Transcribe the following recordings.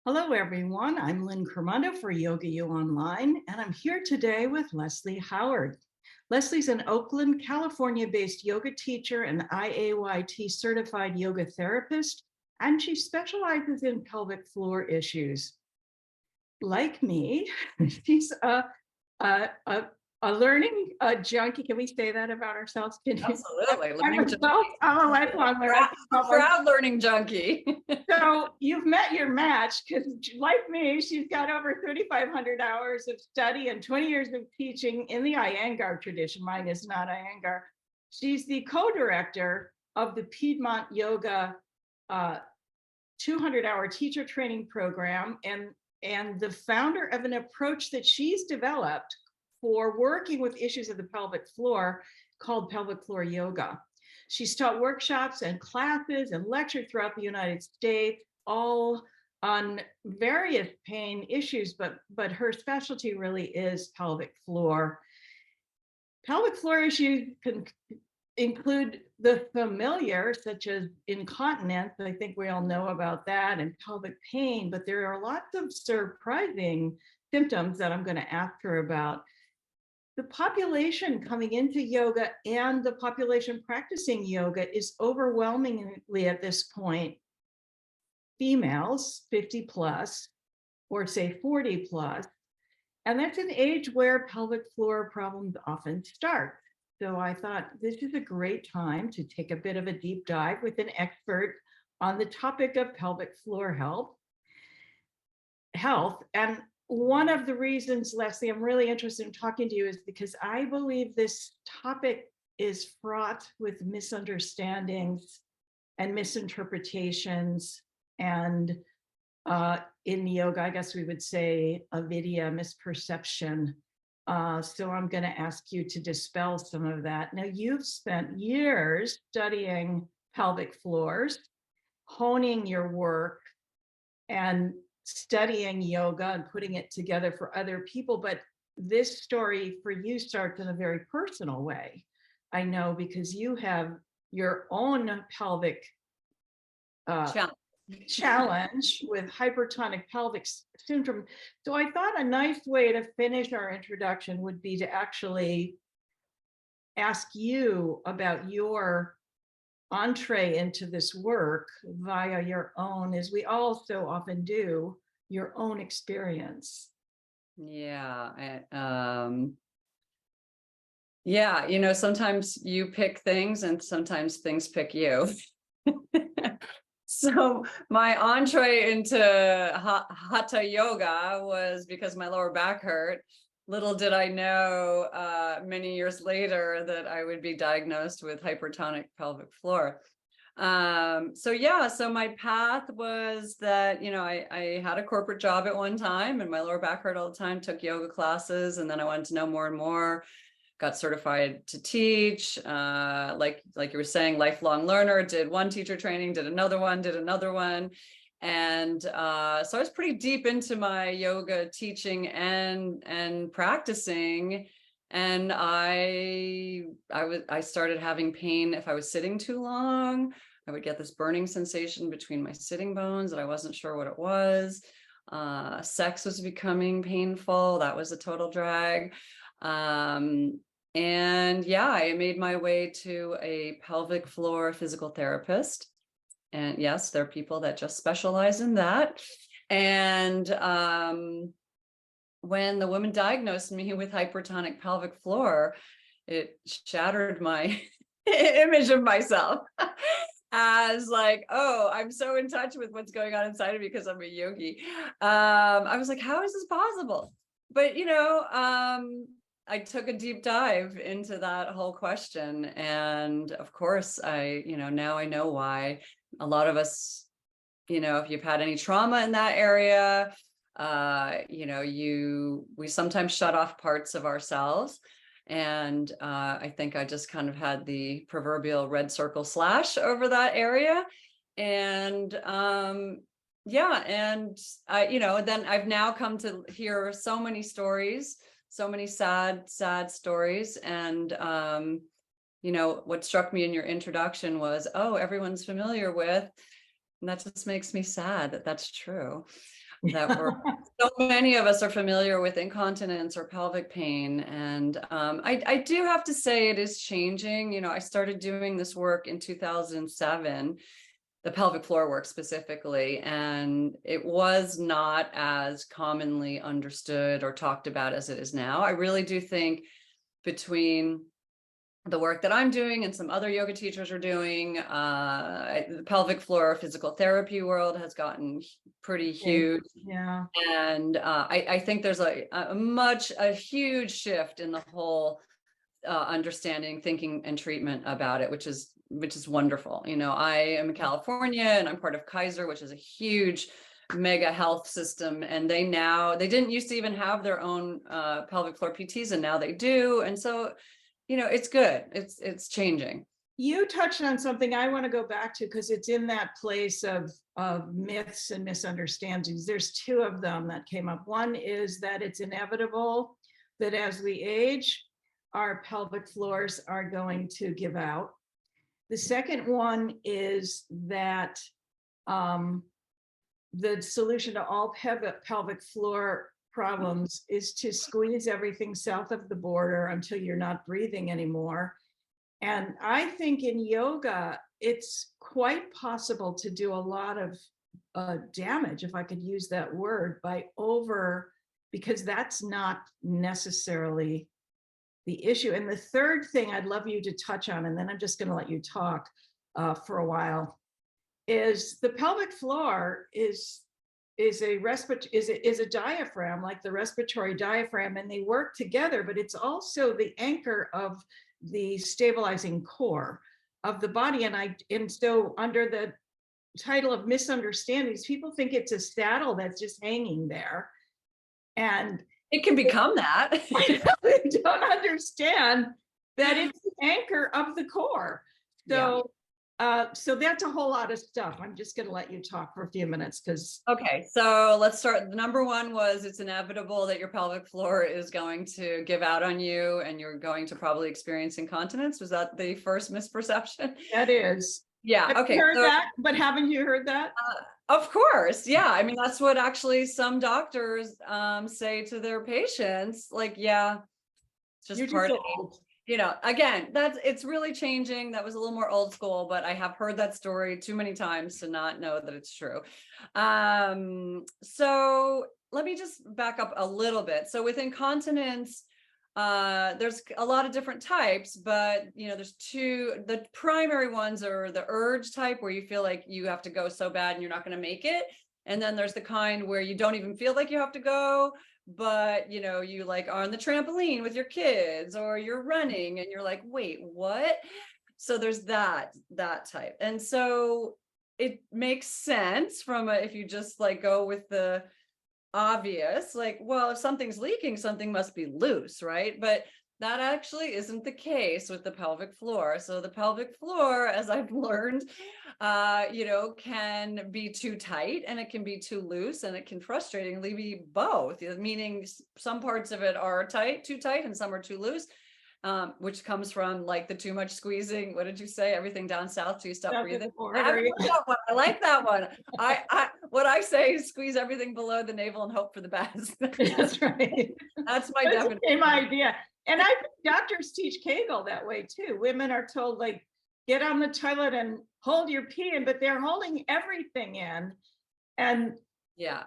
Hello, everyone. I'm Lynn Cremando for YogaUOnline, and I'm here today with Leslie Howard. Leslie's an Oakland, California-based yoga teacher and IAYT certified yoga therapist, and she specializes in pelvic floor issues. Like me, she's a learning junkie. Can we say that about ourselves? Absolutely. I'm a lifelong learner. Proud learning junkie. So you've met your match because, like me, she's got over 3,500 hours of study and 20 years of teaching in the Iyengar tradition. Mine is not Iyengar. She's the co-director of the Piedmont Yoga 200-hour teacher training program and the founder of an approach that she's developed for working with issues of the pelvic floor called pelvic floor yoga. She's taught workshops and classes and lectured throughout the United States, all on various pain issues, but her specialty really is pelvic floor. Pelvic floor issues can include the familiar, such as incontinence. I think we all know about that, and pelvic pain, but there are lots of surprising symptoms that I'm going to ask her about. The population coming into yoga and the population practicing yoga is overwhelmingly at this point females 50 plus, or say 40 plus. And that's an age where pelvic floor problems often start. So I thought this is a great time to take a bit of a deep dive with an expert on the topic of pelvic floor health. And one of the reasons, Leslie, I'm really interested in talking to you is because I believe this topic is fraught with misunderstandings and misinterpretations, and in yoga, I guess we would say avidya, misperception. So I'm going to ask you to dispel some of that. Now, you've spent years studying pelvic floors, honing your work, and studying yoga and putting it together for other people. But this story for you starts in a very personal way. I know, because you have your own pelvic challenge with hypertonic pelvic syndrome. So I thought a nice way to finish our introduction would be to actually ask you about your entree into this work via your own, as we all so often do, your own experience. Yeah. Sometimes you pick things and sometimes things pick you. So my entree into hatha yoga was because my lower back hurt. Little did I know many years later that I would be diagnosed with hypertonic pelvic floor. So my path was that, I had a corporate job at one time and my lower back hurt all the time, took yoga classes, and then I wanted to know more and more, got certified to teach, like you were saying, lifelong learner, did one teacher training, did another one. And so I was pretty deep into my yoga teaching and practicing. And I started having pain if I was sitting too long. I would get this burning sensation between my sitting bones and I wasn't sure what it was. Sex was becoming painful. That was a total drag. I made my way to a pelvic floor physical therapist. And yes, there are people that just specialize in that. And when the woman diagnosed me with hypertonic pelvic floor, it shattered my image of myself as like, oh, I'm so in touch with what's going on inside of me because I'm a yogi. I was like, how is this possible? But, I took a deep dive into that whole question. And of course, now I know why. A lot of us, if you've had any trauma in that area, we sometimes shut off parts of ourselves. And I think I just kind of had the proverbial red circle slash over that area. And then I've now come to hear so many stories, so many sad stories. And, what struck me in your introduction was, oh, everyone's familiar with, and that just makes me sad that that's true. that we're so many of us are familiar with incontinence or pelvic pain. And I do have to say it is changing. You know, I started doing this work in 2007, the pelvic floor work specifically, and it was not as commonly understood or talked about as it is now. I really do think between the work that I'm doing and some other yoga teachers are doing, the pelvic floor physical therapy world has gotten pretty huge. Yeah. And I think there's a huge shift in the whole understanding, thinking, and treatment about it, which is wonderful. You know, I am in California and I'm part of Kaiser, which is a huge mega health system. And they didn't used to even have their own pelvic floor PTs, and now they do. And so, you know, it's good. It's changing. You touched on something I want to go back to because it's in that place of myths and misunderstandings. There's two of them that came up. One is that it's inevitable that as we age, our pelvic floors are going to give out. The second one is that the solution to all pelvic floor problems is to squeeze everything south of the border until you're not breathing anymore. And I think in yoga, it's quite possible to do a lot of damage, if I could use that word, because that's not necessarily the issue. And the third thing I'd love you to touch on, and then I'm just going to let you talk for a while, is the pelvic floor is a diaphragm, like the respiratory diaphragm, and they work together, but it's also the anchor of the stabilizing core of the body. And so under the title of misunderstandings, people think it's a saddle that's just hanging there. And it can become that. They don't understand that it's the anchor of the core. So so that's a whole lot of stuff. I'm just going to let you talk for a few minutes because. Okay, so let's start. Number one was it's inevitable that your pelvic floor is going to give out on you and you're going to probably experience incontinence. Was that the first misperception? That is. Yeah. Have okay. You heard that? But haven't you heard that? Of course. Yeah. I mean, that's what actually some doctors say to their patients. Like, yeah, it's just part of it. You know, again, it's really changing. That was a little more old school, but I have heard that story too many times to not know that it's true. So let me just back up a little bit. So with incontinence, there's a lot of different types, but you know, the primary ones are the urge type, where you feel like you have to go so bad and you're not going to make it. And then there's the kind where you don't even feel like you have to go, but you know, you like are on the trampoline with your kids or you're running and you're like, wait, what? So there's that type. And so it makes sense if you just like go with the obvious, like, well, if something's leaking, something must be loose, right? But that actually isn't the case with the pelvic floor. So the pelvic floor, as I've learned, you know, can be too tight and it can be too loose, and it can frustratingly be both, meaning some parts of it are too tight and some are too loose, which comes from like the too much squeezing. What did you say? Everything down south till you stop breathing. I like that one. What I say is squeeze everything below the navel and hope for the best. That's right. That's my definition. Same idea. And I think doctors teach Kegel that way too. Women are told, like, get on the toilet and hold your pee in, but they're holding everything in. And yeah,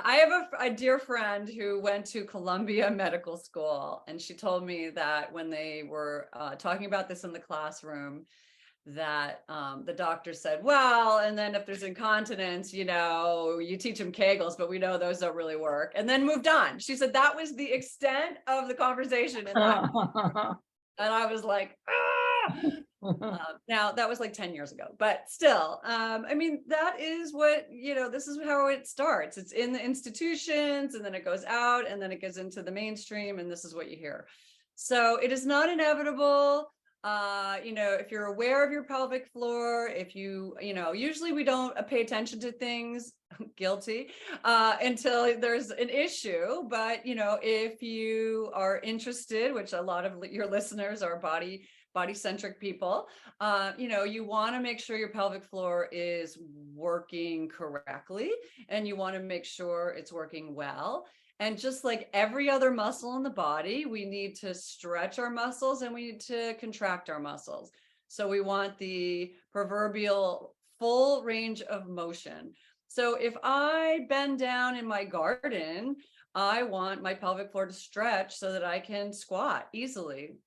I have a dear friend who went to Columbia Medical School, and she told me that when they were talking about this in the classroom, that the doctor said, well, and then if there's incontinence, you know, you teach them Kegels, but we know those don't really work, and then moved on. She said that was the extent of the conversation. And I was like, now that was like 10 years ago, but still, I mean, that is what, you know, this is how it starts. It's in the institutions, and then it goes out, and then it goes into the mainstream, and this is what you hear. So it is not inevitable. You know, if you're aware of your pelvic floor, if you know, usually we don't pay attention to things, guilty, until there's an issue. But, you know, if you are interested, which a lot of your listeners are body body-centric people, you want to make sure your pelvic floor is working correctly, and you want to make sure it's working well. And just like every other muscle in the body, we need to stretch our muscles and we need to contract our muscles. So we want the proverbial full range of motion. So if I bend down in my garden, I want my pelvic floor to stretch so that I can squat easily.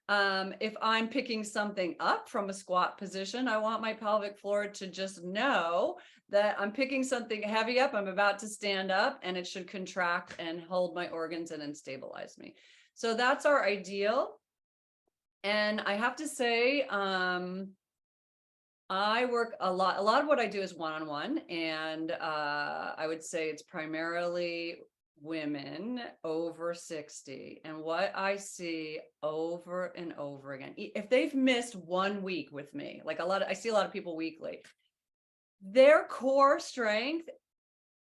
If I'm picking something up from a squat position, I want my pelvic floor to just know that I'm picking something heavy up, I'm about to stand up, and it should contract and hold my organs in and stabilize me. So that's our ideal. And I have to say, I work a lot of what I do is one-on-one, and I would say it's primarily women over 60. And what I see over and over again, if they've missed 1 week with me, like I see a lot of people weekly, their core strength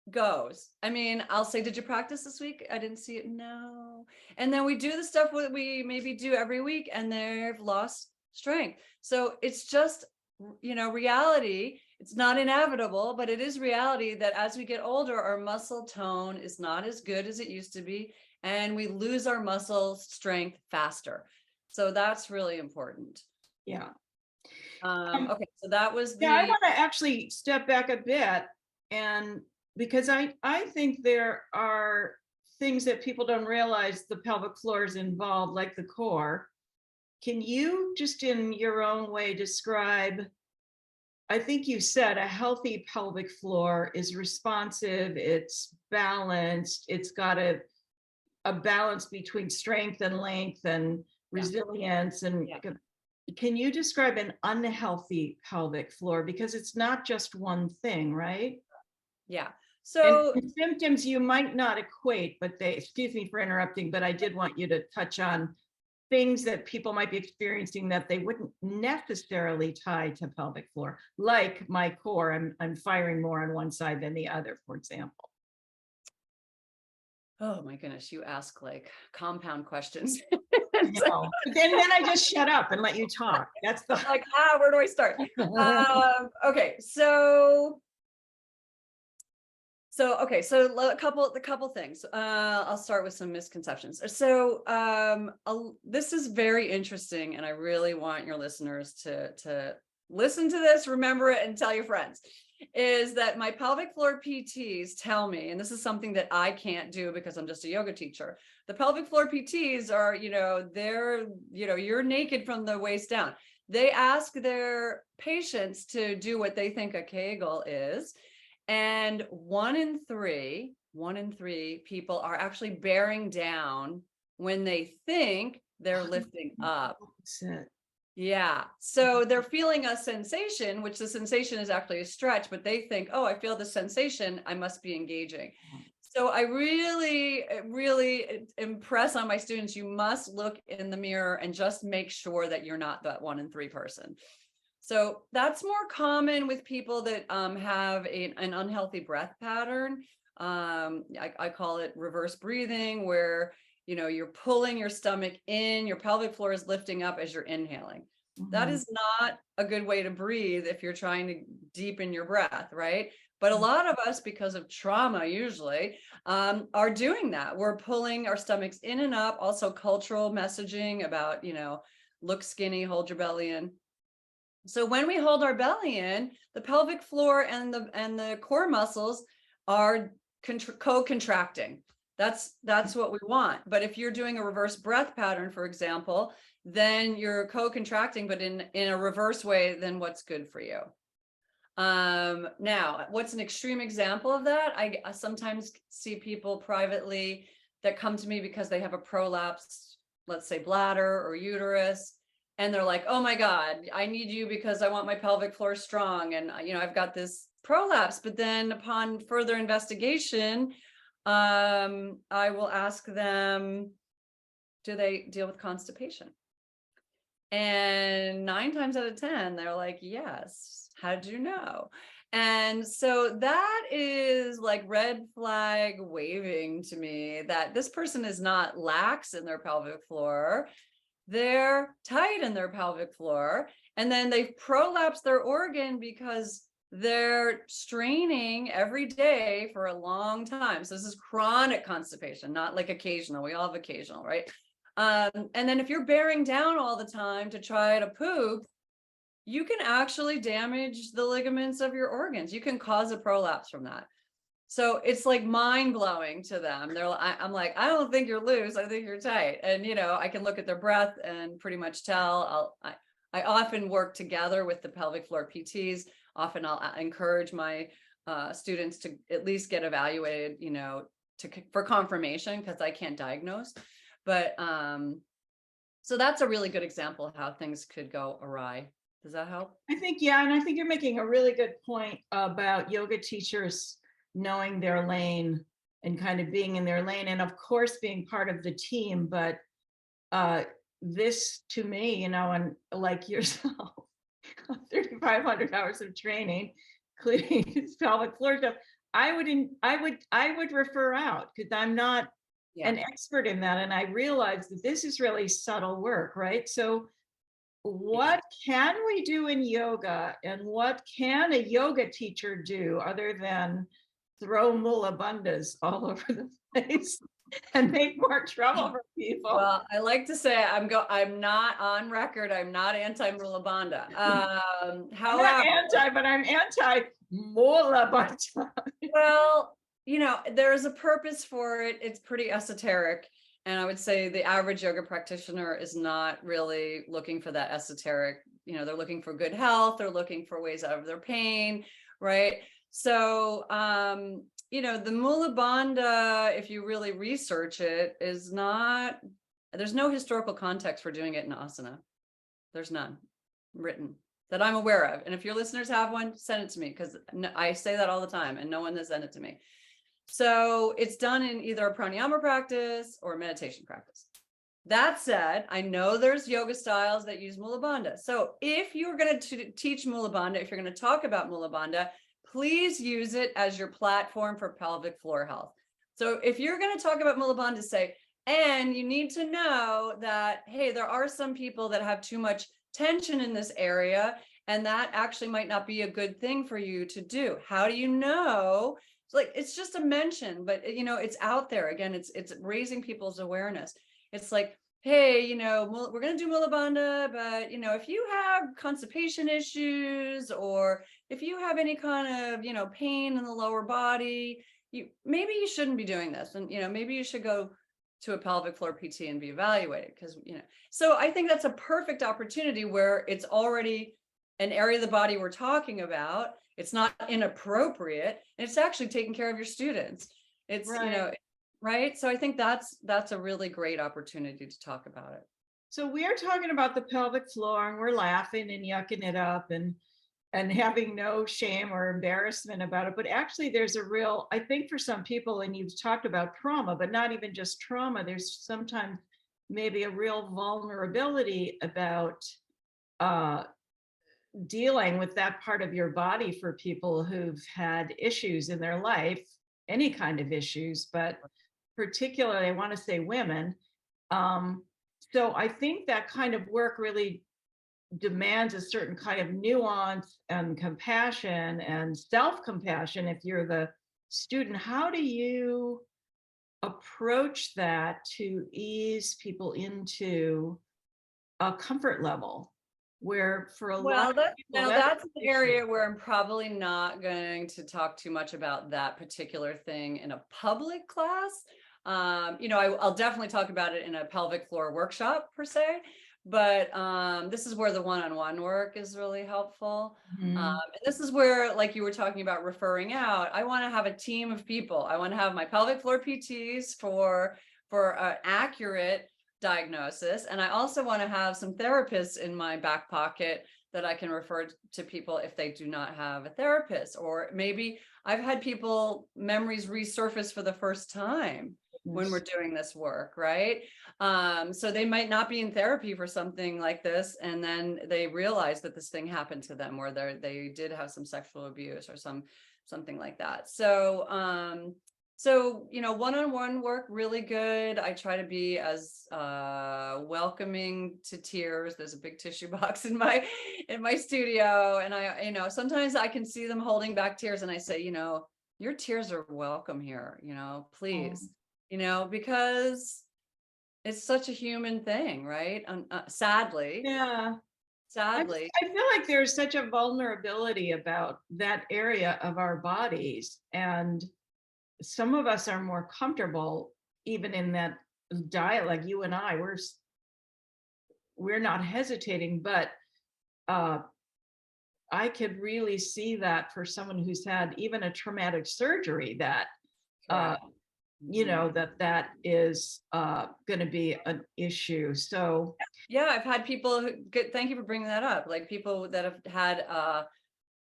goes. I mean, I'll say, did you practice this week? I didn't see it. No. And then we do the stuff that we maybe do every week, and they've lost strength. So it's just, reality. It's not inevitable, but it is reality that as we get older, our muscle tone is not as good as it used to be, and we lose our muscle strength faster. So that's really important. Yeah. Okay, so that was Yeah, I want to actually step back a bit, and because I think there are things that people don't realize the pelvic floor is involved, like the core. Can you just in your own way describe, I think you said a healthy pelvic floor is responsive, it's balanced, it's got a balance between strength and length and resilience. And can you describe an unhealthy pelvic floor? Because it's not just one thing, right? Yeah. So and symptoms you might not equate, but excuse me for interrupting, but I did want you to touch on things that people might be experiencing that they wouldn't necessarily tie to pelvic floor, like my core, I'm firing more on one side than the other, for example. Oh my goodness, you ask like compound questions. No. But then I just shut up and let you talk. That's the like, where do I start? Okay, so a couple things. I'll start with some misconceptions. So this is very interesting, and I really want your listeners to listen to this, remember it, and tell your friends. Is that my pelvic floor PTs tell me, and this is something that I can't do because I'm just a yoga teacher. The pelvic floor PTs are, you're naked from the waist down. They ask their patients to do what they think a Kegel is. And one in three people are actually bearing down when they think they're lifting up. Yeah. So they're feeling a sensation, which the sensation is actually a stretch, but they think, oh, I feel the sensation, I must be engaging. So I really, really impress on my students, you must look in the mirror and just make sure that you're not that 1 in 3 person. So that's more common with people that have an unhealthy breath pattern. I call it reverse breathing, where you're pulling your stomach in, your pelvic floor is lifting up as you're inhaling. That is not a good way to breathe if you're trying to deepen your breath, right? But a lot of us, because of trauma usually, are doing that. We're pulling our stomachs in and up. Also cultural messaging about, look skinny, hold your belly in. So when we hold our belly in, the pelvic floor and the core muscles are co-contracting. That's what we want. But if you're doing a reverse breath pattern, for example, then you're co-contracting, but in a reverse way than what's good for you. Now, what's an extreme example of that? I sometimes see people privately that come to me because they have a prolapse, let's say bladder or uterus. And they're like, oh my God, I need you because I want my pelvic floor strong. And, I've got this prolapse. But then upon further investigation, I will ask them, do they deal with constipation? And 9 times out of 10, they're like, yes. How did you know? And so that is like red flag waving to me that this person is not lax in their pelvic floor. they're tight in their pelvic floor, and then they've prolapsed their organ because they're straining every day for a long time. So this is chronic constipation, not like occasional. We all have occasional, right? And then if you're bearing down all the time to try to poop, you can actually damage the ligaments of your organs. You can cause a prolapse from that. So it's like mind blowing to them. I'm like, I don't think you're loose. I think you're tight. And, I can look at their breath and pretty much tell. I often work together with the pelvic floor PTs. Often I'll encourage my students to at least get evaluated, for confirmation, because I can't diagnose. But so that's a really good example of how things could go awry. Does that help? I think, yeah. And I think you're making a really good point about yoga teachers knowing their lane and kind of being in their lane, and of course being part of the team. But this to me, and like yourself, 3,500 hours of training, including pelvic floor stuff, I would refer out, because I'm not an expert in that. And I realize that this is really subtle work, right? So what can we do in yoga, and what can a yoga teacher do other than throw mula bandhas all over the place and make more trouble for people? Well, I like to say I'm not on record. I'm not anti mula bandha. I'm not anti, but I'm anti mula bandha. Well, there's a purpose for it. It's pretty esoteric. And I would say the average yoga practitioner is not really looking for that esoteric. They're looking for good health. They're looking for ways out of their pain, right? So, the mula bandha, if you really research it, there's no historical context for doing it in asana. There's none written that I'm aware of. And if your listeners have one, send it to me, because I say that all the time and no one has sent it to me. So it's done in either a pranayama practice or a meditation practice. That said, I know there's yoga styles that use mula bandha. So if you're going to teach mula bandha, if you're going to talk about mula bandha, please use it as your platform for pelvic floor health. So if you're going to talk about mula bandha, say, and you need to know that, hey, there are some people that have too much tension in this area, and that actually might not be a good thing for you to do. How do you know? It's just a mention, but it's out there. Again, it's raising people's awareness. It's like, hey, we're going to do mula bandha, but if you have constipation issues, or if you have any kind of pain in the lower body, maybe you shouldn't be doing this, and maybe you should go to a pelvic floor PT and be evaluated, because so I think that's a perfect opportunity where it's already an area of the body we're talking about. It's not inappropriate, and it's actually taking care of your students. It's right. Right. So I think that's a really great opportunity to talk about it. So we are talking about the pelvic floor, and we're laughing and yucking it up and having no shame or embarrassment about it. But actually there's a real, I think for some people, and you've talked about trauma, but not even just trauma, there's sometimes maybe a real vulnerability about dealing with that part of your body for people who've had issues in their life, any kind of issues, but particularly I want to say women. So I think that kind of work really demands a certain kind of nuance and compassion and self-compassion. If you're the student, how do you approach that to ease people into a comfort level where for a lot of people, that's an area where I'm probably not going to talk too much about that particular thing in a public class. I'll definitely talk about it in a pelvic floor workshop per se, but this is where the one-on-one work is really helpful. And this is where, like you were talking about referring out, I want to have a team of people. I want to have my pelvic floor PTs for an accurate diagnosis. And I also want to have some therapists in my back pocket that I can refer to people if they do not have a therapist. Or maybe I've had people memories resurface for the first time when we're doing this work, right? So they might not be in therapy for something like this, and then they realize that this thing happened to them, or they did have some sexual abuse or something like that. So So, one-on-one work, really good. I try to be as welcoming to tears. There's a big tissue box in my studio. And I, sometimes I can see them holding back tears and I say, your tears are welcome here, please, because it's such a human thing, right? Sadly, Yeah. sadly. I feel like there's such a vulnerability about that area of our bodies. And some of us are more comfortable even in that diet, like you and I, we're not hesitating, but I could really see that for someone who's had even a traumatic surgery that that is going to be an issue. So yeah, I've had people thank you for bringing that up, like people that have had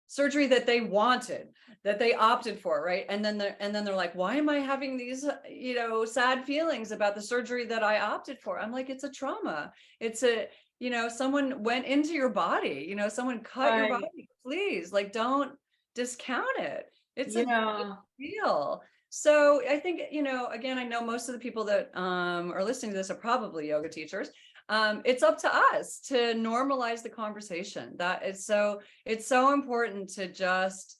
surgery that they wanted, that they opted for, right? And then they're like, why am I having these sad feelings about the surgery that I opted for? I'm like, it's a trauma. It's a someone went into your body, someone cut your body. Please, like, don't discount it. It's a big deal. So I think, again, I know most of the people that are listening to this are probably yoga teachers. It's up to us to normalize the conversation. That it's so important to just,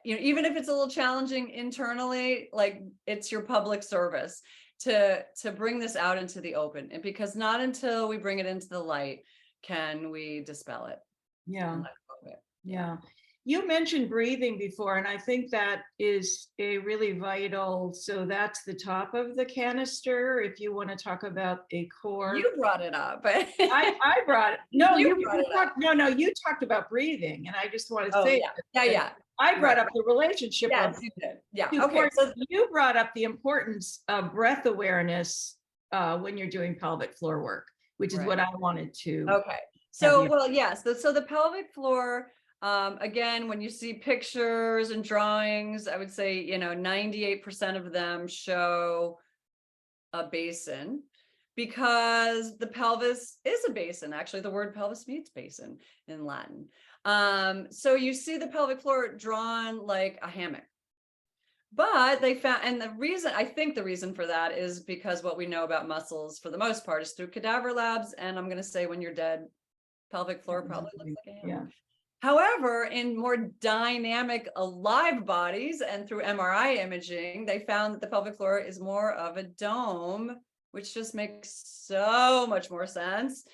even if it's a little challenging internally, like it's your public service to bring this out into the open. And because not until we bring it into the light can we dispel it. Yeah. Yeah. You mentioned breathing before, and I think that is a really vital. So that's the top of the canister. If you want to talk about a core, you brought it up. I brought it. No, you brought it up. No, you talked about breathing, and I just want to say, yeah. I brought up the relationship. Yes, you did. Yeah. Okay. So you brought up the importance of breath awareness when you're doing pelvic floor work, which is what I wanted to. Okay. So, well, yes. So the pelvic floor. Again, when you see pictures and drawings, I would say, 98% of them show a basin because the pelvis is a basin. Actually, the word pelvis means basin in Latin. So you see the pelvic floor drawn like a hammock. But they found, and I think the reason for that is because what we know about muscles for the most part is through cadaver labs. And I'm going to say when you're dead, pelvic floor probably looks like a hammock. However, in more dynamic, alive bodies and through MRI imaging, they found that the pelvic floor is more of a dome, which just makes so much more sense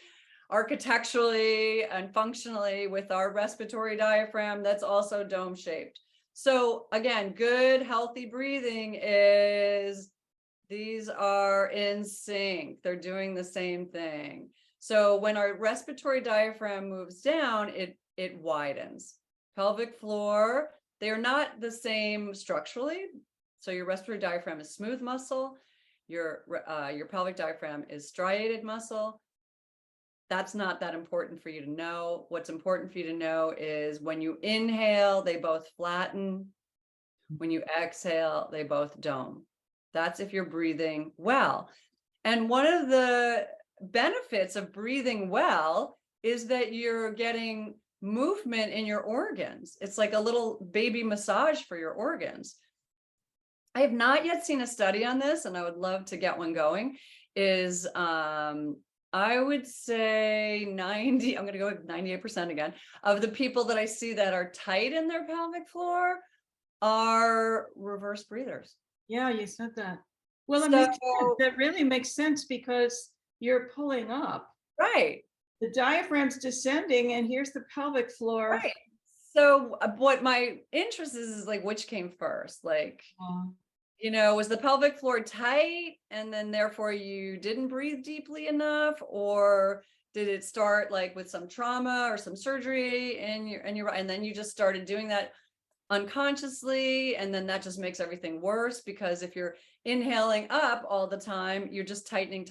architecturally and functionally with our respiratory diaphragm that's also dome shaped. So again, good, healthy breathing these are in sync. They're doing the same thing. So when our respiratory diaphragm moves down, it widens. Pelvic floor, they are not the same structurally. So your respiratory diaphragm is smooth muscle. Your pelvic diaphragm is striated muscle. That's not that important for you to know. What's important for you to know is when you inhale, they both flatten. When you exhale, they both dome. That's if you're breathing well. And one of the benefits of breathing well is that you're getting movement in your organs. It's like a little baby massage for your organs. I have not yet seen a study on this, and I would love to get one going. I would say 90, I'm going to go with 98% again, of the people that I see that are tight in their pelvic floor are reverse breathers. Yeah, you said that. Well, that really makes sense because you're pulling up. Right. The diaphragm's descending and here's the pelvic floor. Right. So what my interest is like, which came first? Like, was the pelvic floor tight and then therefore you didn't breathe deeply enough? Or did it start like with some trauma or some surgery and then you just started doing that unconsciously, and then that just makes everything worse because if you're inhaling up all the time, you're just tightening.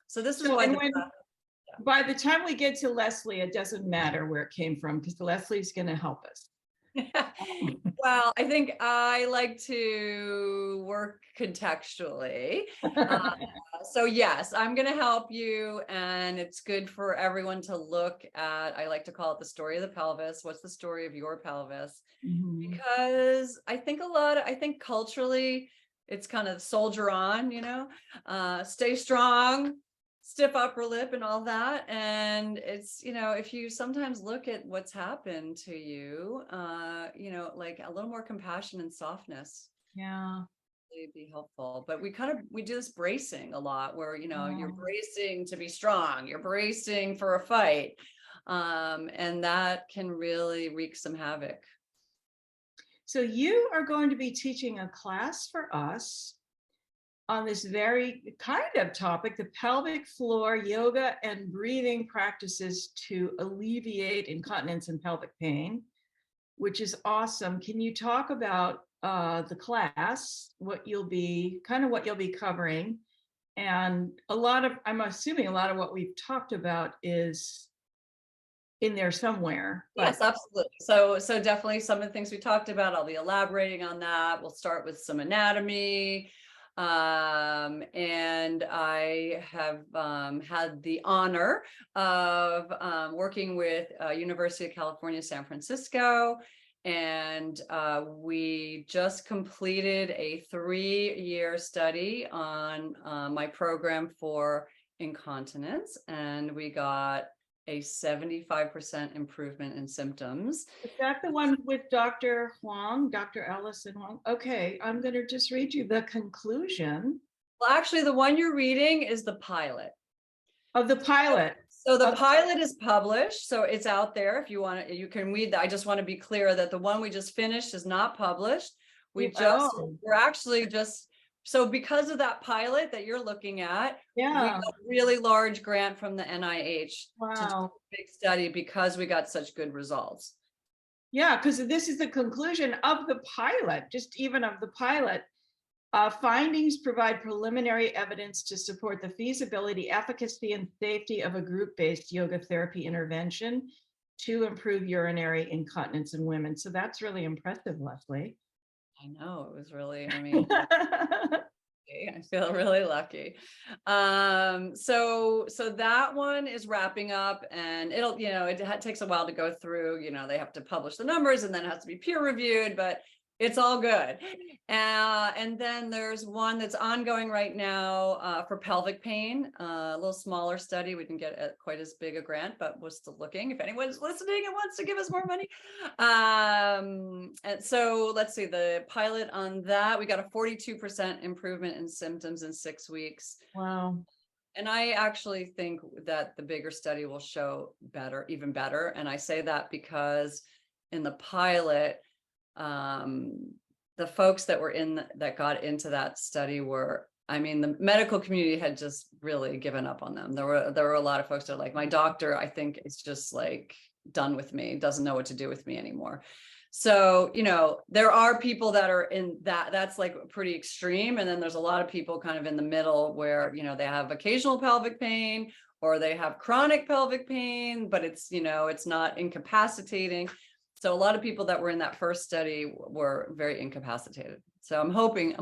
So this is why by the time we get to Leslie, it doesn't matter where it came from because Leslie's going to help us. Well, I think I like to work contextually. So yes, I'm going to help you. And it's good for everyone to look at, I like to call it the story of the pelvis. What's the story of your pelvis? Mm-hmm. Because I think culturally, it's kind of soldier on, stay strong, stiff upper lip and all that. And it's, if you sometimes look at what's happened to you, like a little more compassion and softness. Yeah. It'd be helpful. But we do this bracing a lot where, you're Oh. bracing to be strong, you're bracing for a fight. And that can really wreak some havoc. So you are going to be teaching a class for us on this very kind of topic, the pelvic floor yoga and breathing practices to alleviate incontinence and pelvic pain, which is awesome. Can you talk about the class, what you'll be covering? And I'm assuming a lot of what we've talked about is in there somewhere. Yes, absolutely. So definitely some of the things we talked about, I'll be elaborating on that. We'll start with some anatomy. And I have had the honor of working with University of California, San Francisco. And we just completed a 3-year study on my program for incontinence. And we got a 75% improvement in symptoms. Is that the one with Dr. Allison Huang? Okay, I'm going to just read you the conclusion. Well, actually, the one you're reading is the pilot. Of the pilot. So the pilot is published, so it's out there. If you want to, you can read that. I just want to be clear that the one we just finished is not published. We're actually just, so because of that pilot that you're looking at, we got a really large grant from the NIH to do a big study because we got such good results. Yeah, because this is the conclusion of the pilot, just even of the pilot. Findings provide preliminary evidence to support the feasibility, efficacy, and safety of a group-based yoga therapy intervention to improve urinary incontinence in women. So that's really impressive, Leslie. I know, it was really, I feel really lucky. So that one is wrapping up, and it'll, it takes a while to go through, they have to publish the numbers and then it has to be peer reviewed, but it's all good. And then there's one that's ongoing right now for pelvic pain, a little smaller study. We didn't get quite as big a grant, but we're still looking if anyone's listening and wants to give us more money. And so let's see, the pilot on that, we got a 42% improvement in symptoms in 6 weeks. Wow. And I actually think that the bigger study will show even better. And I say that because in the pilot, the folks that got into that study were, the medical community had just really given up on them. There were a lot of folks that are like, my doctor, I think, is just like done with me, doesn't know what to do with me anymore. So, there are people that are in that's like pretty extreme. And then there's a lot of people kind of in the middle where, they have occasional pelvic pain or they have chronic pelvic pain, but it's, it's not incapacitating. So a lot of people that were in that first study were very incapacitated. So I'm hoping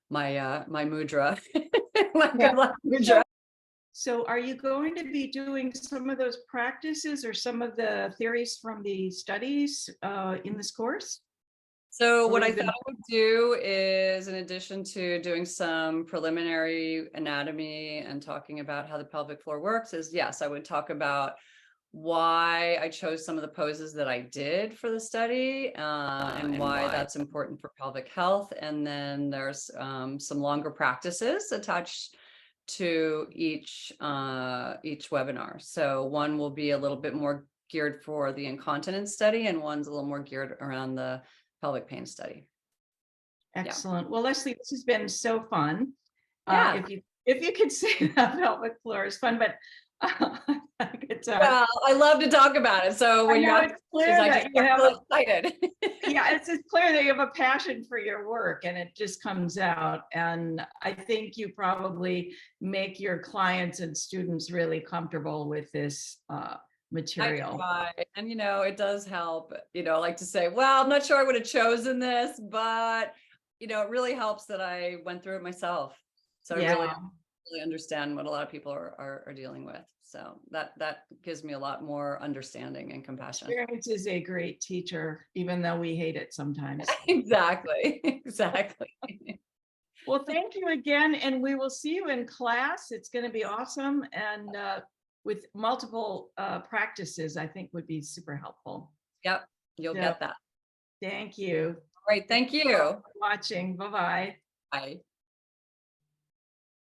my mudra, good luck mudra. So are you going to be doing some of those practices or some of the theories from the studies in this course? So what I thought I would do is, in addition to doing some preliminary anatomy and talking about how the pelvic floor works, is yes, I would talk about why I chose some of the poses that I did for the study and why that's important for pelvic health. And then there's some longer practices attached to each webinar. So one will be a little bit more geared for the incontinence study and one's a little more geared around the pelvic pain study. Excellent. Yeah. Well, Leslie, this has been so fun. Yeah. If you could say that pelvic floor is fun, but well, I love to talk about it. So when you're excited. Yeah, it's clear that you have a passion for your work and it just comes out. And I think you probably make your clients and students really comfortable with this material. And it does help, I like to say, well, I'm not sure I would have chosen this, but it really helps that I went through it myself. So I really understand what a lot of people are dealing with. So that gives me a lot more understanding and compassion. Experience is a great teacher, even though we hate it sometimes. Exactly. Well, thank you again, and we will see you in class. It's going to be awesome, and with multiple practices, I think would be super helpful. Yep, you'll So, get that. thank you. All right, thank you. For watching. Bye-bye. Bye.